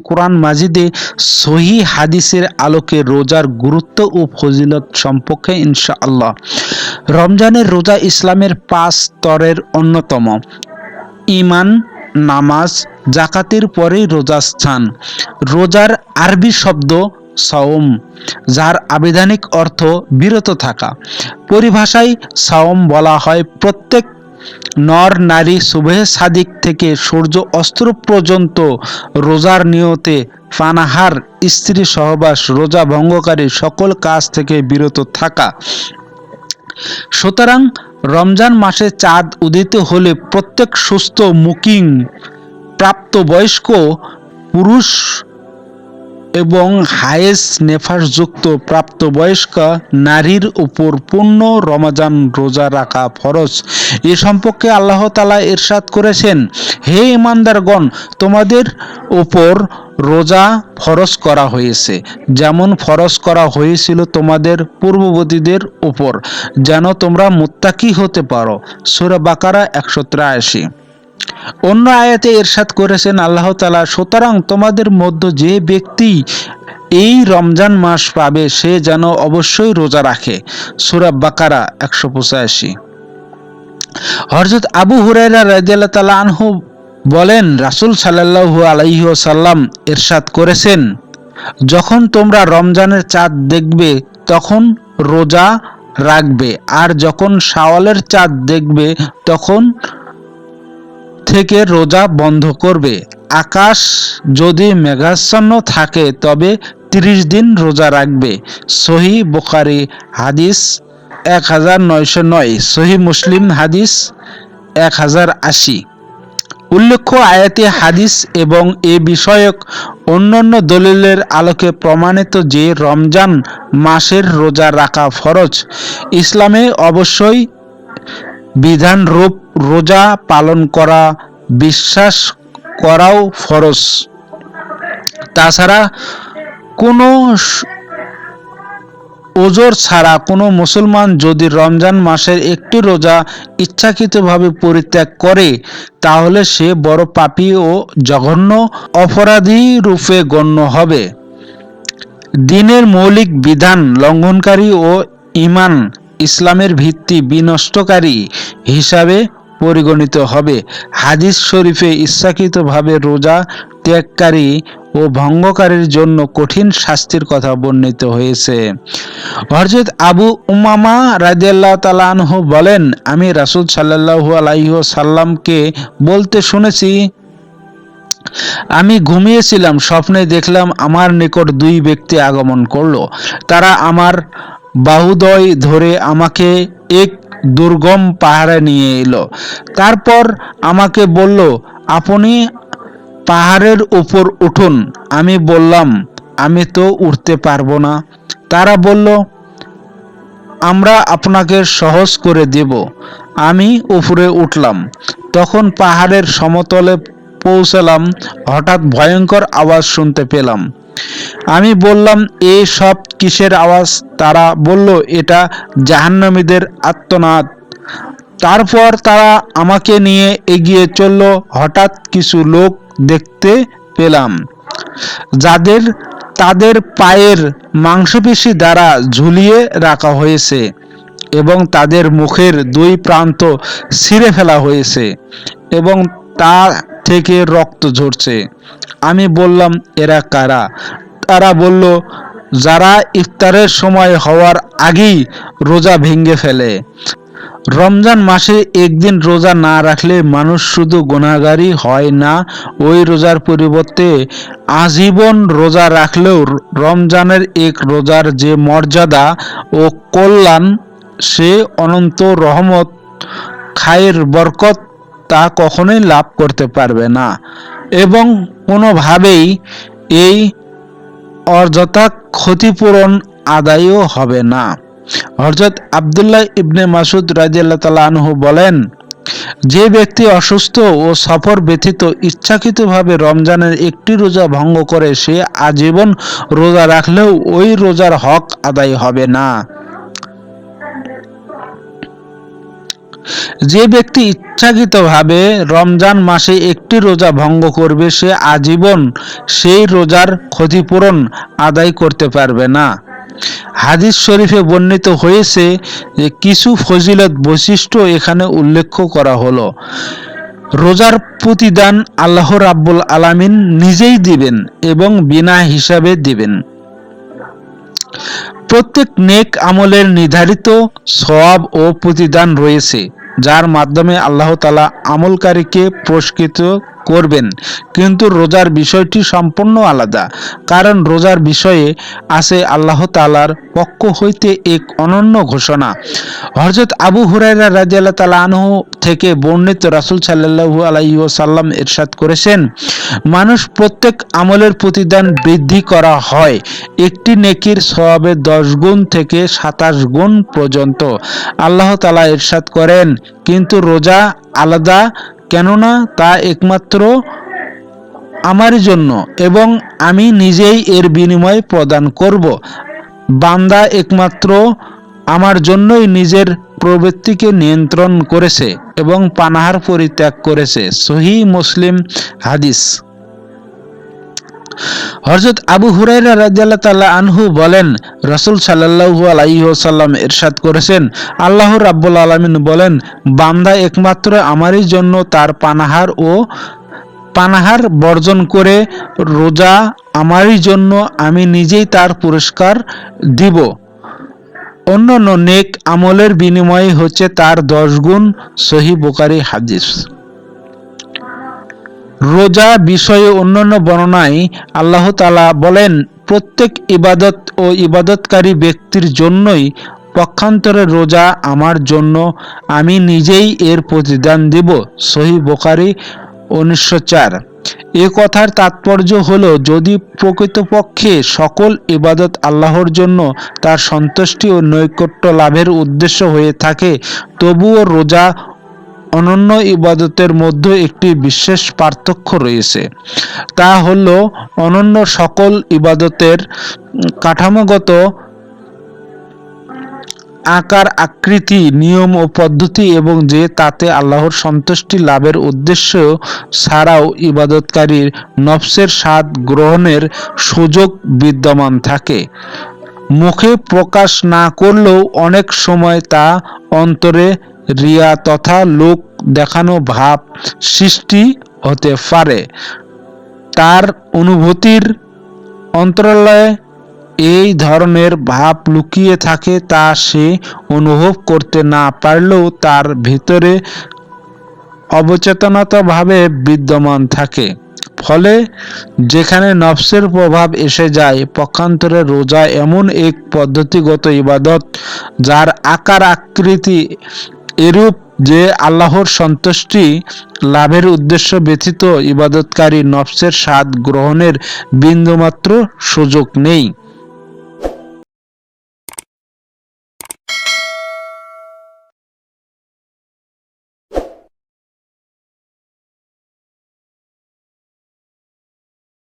কোরআন মাজিদে সহিহ হাদিসের আলোকে রোজার গুরুত্ব ও ফজিলত সম্পর্কে ইনশাআল্লাহ। রমজানের রোজা ইসলামের 5 স্তরের অন্যতম। ঈমান, নামাজ, যাকাতের পরেই রোজার স্থান। রোজার আরবি শব্দ সাওম, যার আবিধানিক অর্থ বিরত থাকা। পরিভাষায় সাওম বলা হয় প্রত্যেক নর নারী সুবহে সাদিক থেকে সূর্য অস্ত পর্যন্ত রোজার নিয়তে পানাহার, স্ত্রী সহবাস, রোজা ভঙ্গকারী সকল কাজ থেকে বিরত থাকা। সুতরাং রমজান মাসে চাঁদ উদিত হলে প্রত্যেক সুস্থ মুকিম প্রাপ্তবয়স্ক পুরুষ এবং হায়েস নেফাসযুক্ত প্রাপ্তবয়স্কা নারীর উপর পূর্ণ রমজান রোজা রাখা ফরজ। এ সম্পর্কে আল্লাহ তাআলা ইরশাদ করেছেন, হে ঈমানদারগণ, তোমাদের উপর রোজা ফরজ করা হয়েছে, যেমন ফরজ করা হয়েছিল তোমাদের পূর্ববর্তীদের উপর, যেন তোমরা মুত্তাকি হতে পারো। সূরা বাকারা 183। অন্য আয়াতে ইরশাদ করেছেন আল্লাহ তাআলা, সুতরাং তোমাদের মধ্যে যে ব্যক্তি এই রমজান মাস পাবে সে যেন অবশ্যই রোজা রাখে। সূরা বাকারা 185। হযরত আবু হুরায়রা রাদিয়াল্লাহু তাআলা আনহু বলেন, রাসূল সাল্লাল্লাহু আলাইহি ওয়াসাল্লাম ইরশাদ করেছেন, যখন তোমরা রমজানের চাঁদ দেখবে তখন রোজা রাখবে, আর যখন শাওয়ালের চাঁদ দেখবে তখন থেকে রোজা বন্ধ করবে। আকাশ যদি মেঘাচ্ছন্ন থাকে তবে 30 দিন রোজা রাখবে। সহিহ বুখারী হাদিস 1909, সহিহ মুসলিম হাদিস 1080। উল্লেখ্য আয়াতে হাদিস এবং এ বিষয়ক অন্যান্য দলিলের আলোকে প্রমাণিত যে রমজান মাসের রোজা রাখা ফরজ। ইসলামে অবশ্যই বিধানরূপ রোজা পালন করা, বিশ্বাস করাও ফরজ। তাছাড়া কোনো ওজর ছাড়া কোনো মুসলমান যদি রমজান মাসের একটি রোজা ইচ্ছাকৃতভাবে পরিত্যাগ করে তাহলে সে বড় পাপী ও জঘন্য অপরাধী রূপে গণ্য হবে। দ্বীনের মৌলিক বিধান লঙ্ঘনকারী ও ঈমান ইসলামের ভিত্তি বিনষ্টকারী হিসাবে পরিগণিত হবে। হাদিস শরীফে ইচ্ছাকৃতভাবে রোজা ত্যাগকারী ও ভঙ্গকারীর জন্য কঠিন শাস্তির কথা বর্ণিত হয়েছে। হযরত আবু উমামা রাদিয়াল্লাহু তাআলা আনহু বলেন, আমি রাসূল সাল্লাল্লাহু আলাইহি ওয়াসাল্লামকে বলতে শুনেছি, আমি ঘুমিয়েছিলাম, স্বপ্নে দেখলাম আমার নিকট 2 ব্যক্তি আগমন করলো। তারা আমার বাহুদ্বয় ধরে আমাকে এক দুর্গম পাহাড়ে নিয়ে এলো। তারপর আমাকে বলল, আপনি পাহাড়ের উপর উঠুন। আমি বললাম, আমি তো উঠতে পারবো না। তারা বলল, আমরা আপনাকে সহজ করে দেব। আমি উপরে উঠলাম। তখন পাহাড়ের সমতলে পৌঁছলাম। হঠাৎ ভয়ঙ্কর আওয়াজ শুনতে পেলাম। আমি বললাম, এই সব কিসের আওয়াজ? তারা বলল, এটা জাহান্নামীদের আর্তনাদ। তারপর তারা আমাকে নিয়ে এগিয়ে চলল। হঠাৎ কিছু লোক দেখতে পেলাম যাদের তাদের পায়ের মাংসপেশি দ্বারা ঝুলিয়ে রাখা হয়েছে এবং তাদের মুখের 2 প্রান্ত ছিঁড়ে ফেলা হয়েছে এবং তা থেকে রক্ত ঝরছে। আমি বললাম, এরা কারা? তারা বলল, যারা ইফতারের সময় হওয়ার আগেই রোজা ভেঙে ফেলে। রমজান মাসে একদিন রোজা না রাখলে মানুষ শুধু গুনাহগারই হয় না, ওই রোজার পরিবর্তে আজীবন রোজা রাখলেও রমজানের এক রোজার যে মর্যাদা ও কল্যাণ, সে অনন্ত রহমত, খায়ের বরকত তা কখনোই লাভ করতে পারবে না এবং কোনোভাবেই এই অযথা ক্ষতিপূরণ আদায়ও হবে না। হযরত আব্দুল্লাহ ইবনে মাসউদ রাদিয়াল্লাহু তাআলা আনহু বলেন, যে ব্যক্তি অসুস্থ ও সফর ব্যতীত ইচ্ছাকৃতভাবে রমজানের একটি রোজা ভঙ্গ করে সে আজীবন রোজা রাখলেও ওই রোজার হক আদায় হবে না। যে ব্যক্তি ইচ্ছাকৃতভাবে রমজান মাসে একটি রোজা ভঙ্গ করবে সে আজীবন সেই রোজার ক্ষতিপূরণ আদায় করতে পারবে না। হাদিস শরীফে বর্ণিত হয়েছে যে কিছু ফজিলত বৈশিষ্ট্য এখানে উল্লেখ করা হলো। রোজার প্রতিদান আল্লাহ রাব্বুল আলামিন নিজেই দিবেন এবং বিনা হিসাবে দিবেন। প্রত্যেক নেক আমলের নির্ধারিত সওয়াব ও প্রতিদান রয়েছে, যার মাধ্যমে আল্লাহ তাআলা আমলকারীকে পুরস্কৃত করবেন। কিন্তু রোজার বিষয়টি সম্পূর্ণ আলাদা, কারণ রোজার বিষয়ে আছে আল্লাহ তাআলার পক্ষ হইতে এক অনন্য ঘোষণা। হযরত আবু হুরায়রা রাদিয়াল্লাহু তাআলা আনহু থেকে বর্ণিত, রাসূল সাল্লাল্লাহু আলাইহি ওয়াসাল্লাম ইরশাদ করেছেন, মানুষ প্রত্যেক আমলের প্রতিদান বৃদ্ধি করা হয় একটি নেকির সওয়াবে 10 গুণ থেকে 27 গুণ পর্যন্ত। আল্লাহ তাআলা ইরশাদ করেন, কিন্তু রোজা আলাদা, কেননা তা একমাত্র আমারই জন্য এবং আমি নিজেই এর বিনিময় প্রদান করব। বান্দা একমাত্র আমার জন্যই নিজের প্রবৃত্তিকে নিয়ন্ত্রণ করেছে এবং পানাহার পরিত্যাগ করেছে। সহিহ মুসলিম হাদিস। হযরত আবু হুরায়রা রাদিয়াল্লাহু তাআলা আনহু বলেন, রাসূল সাল্লাল্লাহু আলাইহি ওয়াসাল্লাম ইরশাদ করেছেন, আল্লাহ রাব্বুল আলামিন বলেন, বান্দা একমাত্র আমারই জন্য তার পানাহার বর্জন করে, রোজা আমারই জন্য, আমি নিজেই তার পুরস্কার দিব। অন্যান্য নেক আমলের বিনিময়ে হচ্ছে তার 10 গুণ। সহিহ বুখারী হাদিস। রোজা বিষয়ে অন্যান্য বর্ণনায় আল্লাহ তাআলা বলেন, প্রত্যেক ইবাদত ও ইবাদতকারী ব্যক্তির জন্যই পক্ষান্তরে রোজা আমার জন্য, আমি নিজেই এর প্রতিদান দিব। সহিহ বুখারী 1904। এ কথার তাৎপর্য হলো, যদি প্রকৃতপক্ষে সকল ইবাদত আল্লাহর জন্য তার সন্তুষ্টি ও নৈকট্য লাভের উদ্দেশ্য হয়ে থাকে, তবুও রোজা অন্যান্য ইবাদতের মধ্যে একটি বিশেষ পার্থক্য রয়েছে। তা হলো অন্যান্য সকল ইবাদতের কাঠামোগত আকার আকৃতি, নিয়ম ও পদ্ধতি এবং যে তাতে আল্লাহর সন্তুষ্টি লাভের উদ্দেশ্য ছাড়াও ইবাদতকারীর নফসের স্বাদ গ্রহণের সুযোগ বিদ্যমান থাকে। মুখে প্রকাশ না করলেও অনেক সময় তা অন্তরে রিয়া তথা লোক দেখানো ভাব সৃষ্টি হতে পারে। তার অনুভূতির অন্তরালয়ে এই ধরনের ভাব লুকিয়ে থাকে, তা সে অনুভব করতে না পারলেও তার ভিতরে অবচেতনভাবে বিদ্যমান থাকে। ফলে যেখানে নফসের প্রভাব এসে যায়, পক্ষান্তরে রোজা এমন এক পদ্ধতিগত ইবাদত যার আকার আকৃতি এরূপ যে আল্লাহর সন্তুষ্টি লাভের উদ্দেশ্য ব্যতীত ইবাদতকারী নফসের স্বাদ গ্রহণের বিন্দুমাত্র সুযোগ নেই।